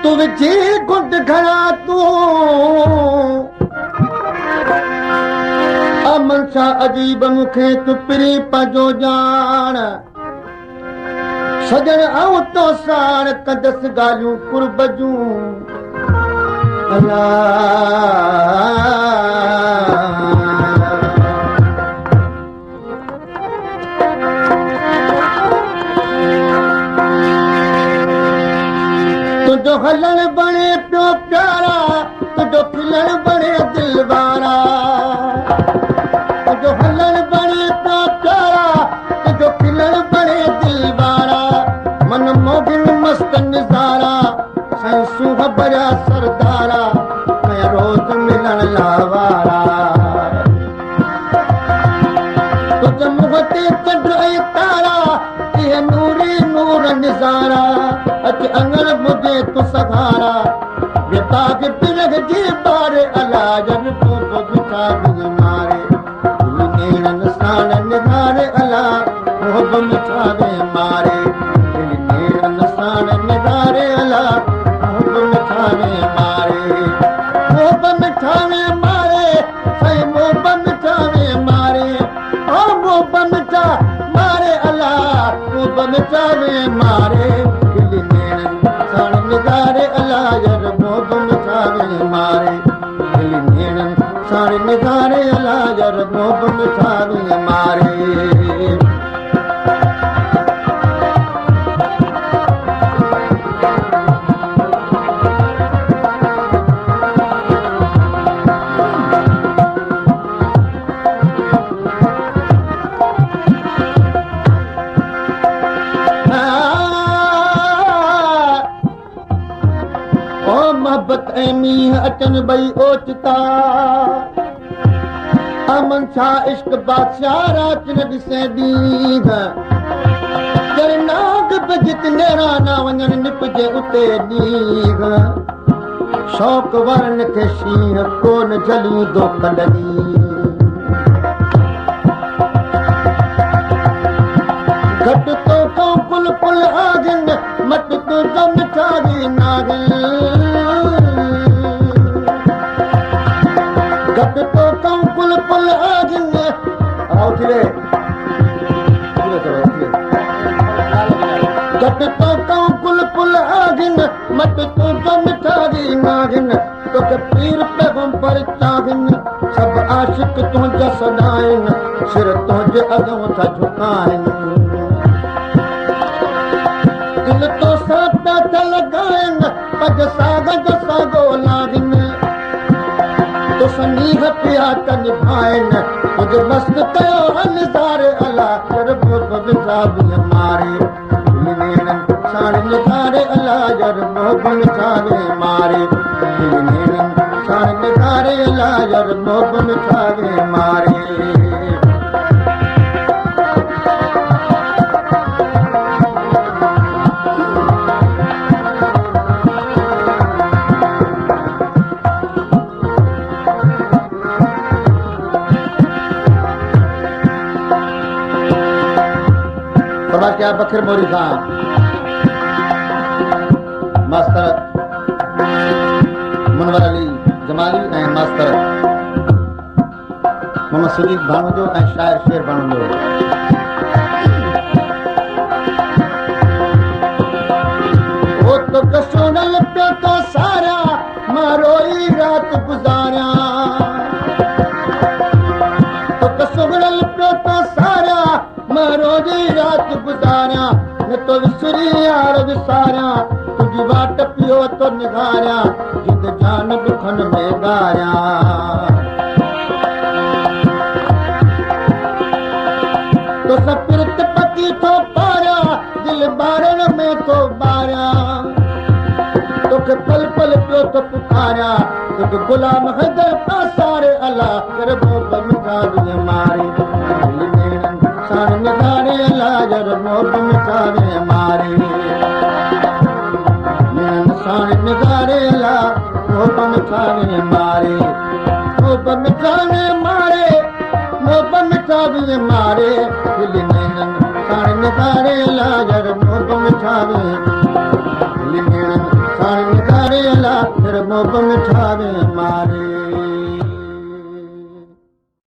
तू विझी गुंड घणा तूं अमन सां अजीब मूंखे तू पिरी पंहिंजो ॼाण सजण ऐं तो साण कंदसि ॻाल्हियूं कुर्ब जूं तुंहिंजो हलण बणे पियो प्यारा तुंहिंजो खिलण बणे दिल वारा तुंहिंजो हलण बणे पियो प्यारा तुंहिंजो खिलण बणे दिल वारा मन मोगिन मस्त नज़ारा साईं सूह भरिया सरदारा मैं रोज़ मिलण लावारा तुंहिंजे मुंहं ते चंड ऐं तारा इहे नूरी नूर नज़ारा अच अंगण मुझे तू सहारा ये बाग बिरग जी बारे अलाज तू बिछा बिन मारे नेणन साण निगारे अला मोहब मिठावे मारे नेणन साण निगारे अला मोहब मिठावे मारे मोहब मिठावे मारे सही मोहब मिठावे मारे ओ मोहब मिठा मारे अला मोहब मिठावे मारे निगारे अला यर मोहब मिठावे मारे नेणन साण निगारे अला यर मोहब मिठावे मारे अचन भई ओचता अमन छा इश्क बादशाह रात न ॾिसे ॾींह नाग बजित नेरा न वञण निपजे उते ॾींह शौक़ वारनि खे शींहं कोन झलींदो कॾहिं घटि तो को पुल पुल आगिन मट तो मिठाई नागिन घट तो कम पुल पुल आगिन आओ थिरे घट तो कम पुल पुल आगिन मत तो मिठाई नागिन तो के पीर पैगंबर चागिन सब आशिक तुझा सदाइन सिर तुझे अगों था झुकाइन दिल तो साता था लगाइन पग साग जो सागो लागिन तो सनीह पिया त निभाइन तुझे मस्त कयो नज़ारे अला कर मोहब मिठावे मारे नेणन साण निगारे अला यर मोहब मिठावे मारे नेणन साण निगारे अला यर मोहब मिठावे मारे क्या बखर मोरी खान मास्टर मुनवर अली जमाली ऐं मास्टर मोहम्मद सुदीक भाणो जो ऐं शाइर शेर भाणो जो वो तो कसोनल पियो तो सारा मां रोई रात गुज़ारिया तो कसोनल पियो तो सारा मां रोई रात गुज़ारिया न तो विसरी यार विसारिया तुझी वाट पियो तो निगारिया जिद जान दुखन में गारिया तो सपिरत पकी तो पारिया दिल बारन में तो बारिया तोखे पल पल पियो तो पुकारिया तुझे गुलाम हैदर पासारे अला कर मोहब मिठावे मारे साण निगारे अला यर मोहब मिठावे मारे साण निगारे अला मोहब मिठावे मारे मोहब मिठावे मारे मोहब मिठावे मारे साण निगारे अला यर मोहब मिठावे साण फिर मोब मिठावे मारे